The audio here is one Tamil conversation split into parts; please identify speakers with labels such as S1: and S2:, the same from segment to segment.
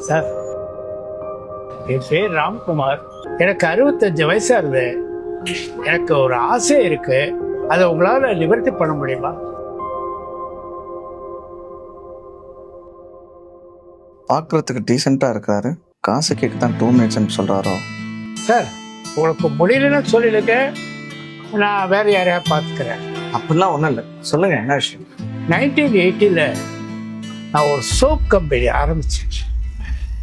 S1: சார், என் பேர் ராம்குமார். எனக்கு 65 வயசா இருக்கு. எனக்கு ஒரு ஆசை இருக்கு. அதை உங்களால நிவர்த்தி பண்ண முடியுமா?
S2: பார்க்கறதுக்கு டீசெண்டாக இருக்காரு, காசு கேட்க தான் 2 மினிட்ஸ்ன்னு சொல்கிறாரோ?
S1: சார், உங்களுக்கு முடியலன்னு சொல்லிடுங்க, நான் வேற யாரையா பார்த்துக்கிறேன்.
S2: அப்படிலாம் ஒன்றும் இல்லை, சொல்லுங்க என்ன விஷயம்?
S1: 1980 நான் ஒரு சோப் கம்பெனி ஆரம்பிச்சேன்.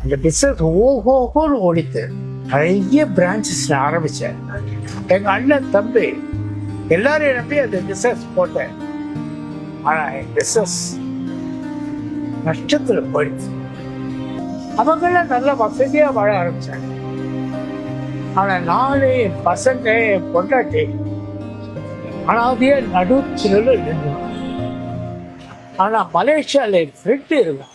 S1: அந்த பிஸ்னஸ் ஓஹோன்னு ஓடித்து நிறைய பிரான்ச்சஸ் நான் ஆரம்பித்தேன். எங்கள் அண்ணன் தம்பி எல்லாரையும் நம்பி அந்த பிஸ்னஸ் போட்டேன். ஆனால் என் பிஸ்னஸ் நஷ்டத்தில் போயிடுச்சு. அவங்களாம் நல்ல வசதியாக வாழ ஆரம்பித்தாங்க. ஆனால் நானே, என் பசங்க, என் பொண்டாட்டி அனாதையாக நடுச்சில் இருந்தோம். ஆனால் மலேசியாவில் என் ஃப்ரெண்டு இருந்தான்.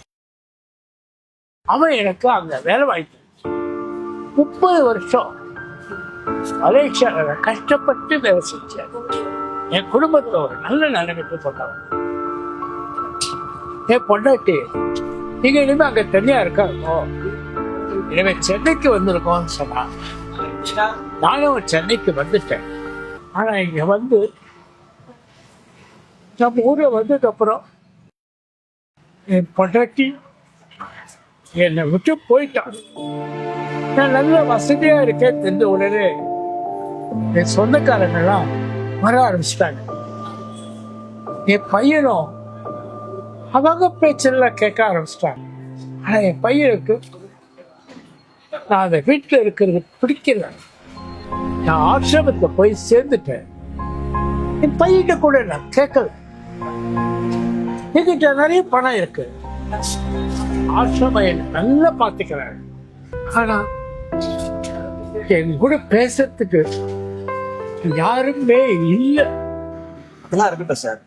S1: அவன் எனக்கு அங்கே வேலை வாய்ப்பு 30 வருஷம் மலேசியாவில் கஷ்டப்பட்டு வேலை செஞ்சேன். என் குடும்பத்தை ஒரு நல்ல நிலைமைக்கு போட்டவன். என் பொண்டாட்டி, நீங்க இனிமே அங்கே தனியாக இருக்காங்க, இனிமே சென்னைக்கு வந்திருக்கோம்னு சொன்னான். நானும் சென்னைக்கு வந்துட்டேன். ஆனால் இங்கே வந்து நம்ம ஊரில் வந்ததுக்கப்புறம் என் பொண்டாட்டி என்னை விட்டு போயிட்டான். நான் நல்ல வசதியா இருக்கேன் தெரிஞ்ச உடனே என் சொந்தக்காரங்கெல்லாம் வர ஆரம்பிச்சிட்டாங்க. என் பையனும் அவங்க பேச்செல்லாம் கேட்க ஆரம்பிச்சிட்டாங்க. ஆனா என் பையனுக்கு நான் அந்த வீட்டில் இருக்கிறது பிடிக்கல. நான் ஆசிரமத்தை போய் சேர்ந்துட்டேன். என் பையன்கிட்ட கூட நான் கேட்கல. என்கிட்ட நிறைய பணம் இருக்கு, ஆசிரமம் என்ன நல்லா பார்த்துக்கிறாங்க. ஆனா என் கூட பேசுறதுக்கு யாருமே இல்லை.
S2: அதெல்லாம் இருக்கட்டும் சார்,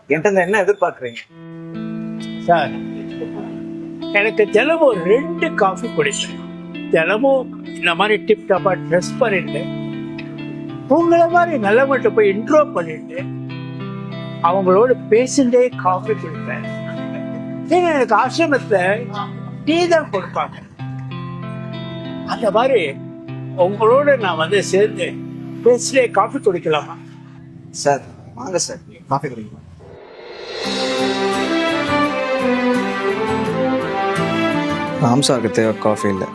S2: என்கிட்ட என்ன எதிர்பார்க்குறீங்க?
S1: சார், எனக்கு தினமும் 2 காஃபி குடிச்சேன். தினமும் இந்த மாதிரி டிப் டாப்பா ட்ரெஸ் பண்ணிட்டு உங்களை மாதிரி நல்லவங்கள்ட்ட போய் இன்ட்ரோ பண்ணிட்டு அவங்களோட பேசிண்டே காஃபி குடிப்பேன். எனக்கு ஆசிரமத்துல டீ தான் கொடுப்பாங்க. அந்த மாதிரி உங்களோட நான் வந்து சேர்ந்து பேசிட்டே காஃபி குடிக்கலாமா?
S2: சார் வாங்க சார், காஃபி குடிக்கலாம். ராம் சாருக்கு தேவை காஃபி இல்லை,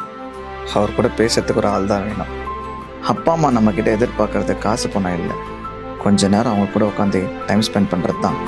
S2: அவர் கூட பேசுறதுக்கு ஒரு ஆள் தான் வேணும். அப்பா அம்மா நம்மக்கிட்ட எதிர்பார்க்கறது காசு பணம் இல்லை, கொஞ்ச நேரம் அவங்க கூட உட்காந்து டைம் ஸ்பெண்ட் பண்ணுறது தான்.